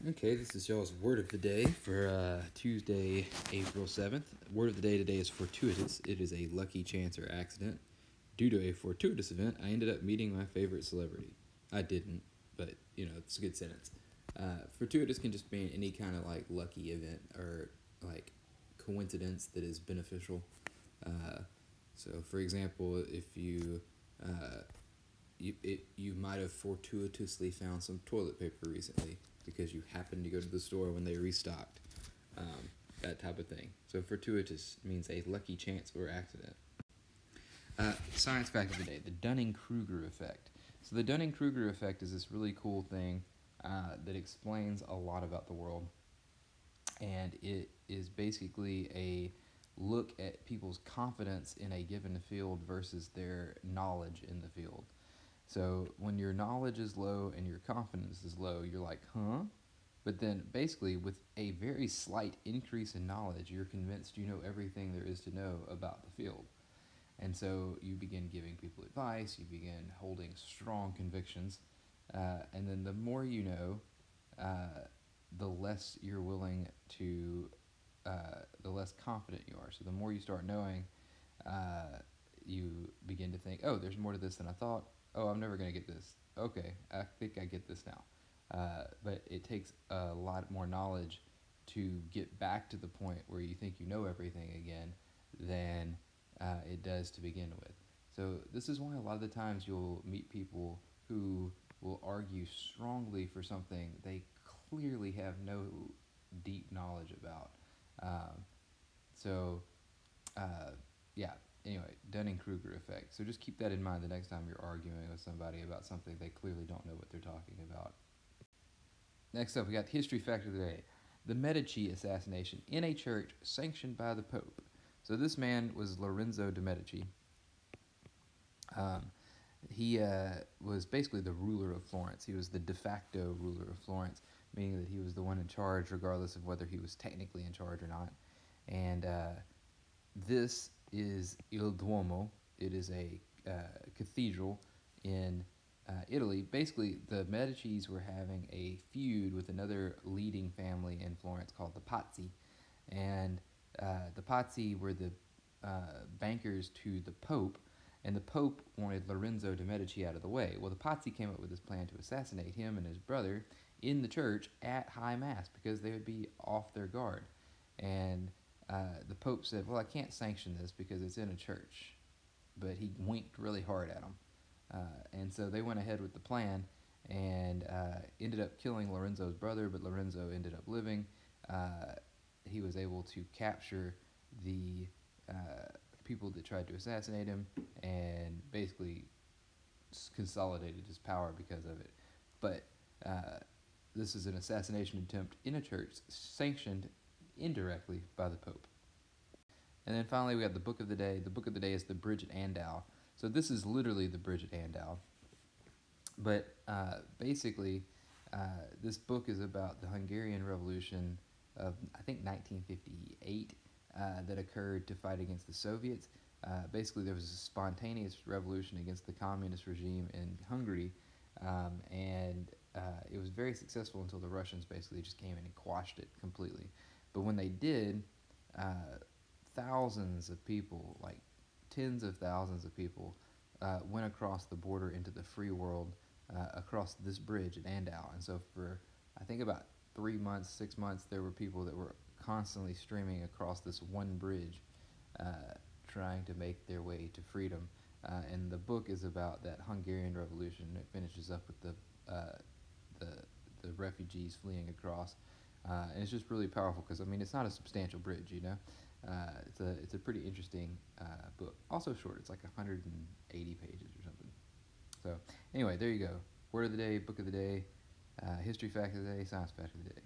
Okay, this is y'all's word of the day for Tuesday, April 7th. Word of the day today is fortuitous. It is a lucky chance or accident. Due to a fortuitous event, I ended up meeting my favorite celebrity. I didn't, but it's a good sentence. Fortuitous can just mean any kind of like lucky event or like coincidence that is beneficial. So, for example, if you might have fortuitously found some toilet paper recently because you happened to go to the store when they restocked. That type of thing. So fortuitous means a lucky chance or accident. Science fact of the day: the Dunning-Kruger effect. So the Dunning-Kruger effect is this really cool thing that explains a lot about the world, and it is basically a look at people's confidence in a given field versus their knowledge in the field. So when your knowledge is low and your confidence is low, you're like, huh? But then basically, with a very slight increase in knowledge, you're convinced you know everything there is to know about the field. And so you begin giving people advice, you begin holding strong convictions, and then the more you know, the less you're willing to, the less confident you are. So the more you start knowing, you begin to think, oh, there's more to this than I thought. Oh, I'm never going to get this. Okay, I think I get this now. But it takes a lot more knowledge to get back to the point where you think you know everything again than it does to begin with. So this is why a lot of the times you'll meet people who will argue strongly for something they clearly have no deep knowledge about. Um, so, uh, yeah, anyway, Dunning-Kruger effect. So just keep that in mind the next time you're arguing with somebody about something they clearly don't know what they're talking about. Next up, we got the history fact of the day: the Medici Assassination in a church sanctioned by the Pope. So this man was Lorenzo de' Medici. Um, he was basically the ruler of Florence. He was the de facto ruler of Florence, meaning that he was the one in charge, regardless of whether he was technically in charge or not. And this is Il Duomo. It is a cathedral in Italy. Basically, the Medicis were having a feud with another leading family in Florence called the Pazzi, and the Pazzi were the bankers to the Pope, and the Pope wanted Lorenzo de' Medici out of the way. Well, the Pazzi came up with this plan to assassinate him and his brother in the church at High Mass because they would be off their guard. And the Pope said, well, I can't sanction this because it's in a church. But he winked really hard at them. And so they went ahead with the plan and ended up killing Lorenzo's brother, but Lorenzo ended up living. He was able to capture the people that tried to assassinate him and basically consolidated his power because of it. But this is an assassination attempt in a church sanctioned indirectly by the Pope. And then finally, we have the book of the day. The book of the day is the Bridge at Andau. So this is literally the Bridge at Andau. But basically, this book is about the Hungarian Revolution of, I think, 1958 that occurred to fight against the Soviets. Basically, there was a spontaneous revolution against the communist regime in Hungary, and it was very successful until the Russians basically just came in and quashed it completely. But when they did, thousands of people, like tens of thousands of people, went across the border into the free world across this bridge at Andau. And so for, I think, about 3 months, 6 months, there were people that were constantly streaming across this one bridge trying to make their way to freedom. And the book is about that Hungarian Revolution. It finishes up with the refugees fleeing across. And it's just really powerful because, I mean, it's not a substantial bridge, you know. It's a pretty interesting book. Also short. It's like 180 pages or something. So anyway, there you go. Word of the day, book of the day, history fact of the day, science fact of the day.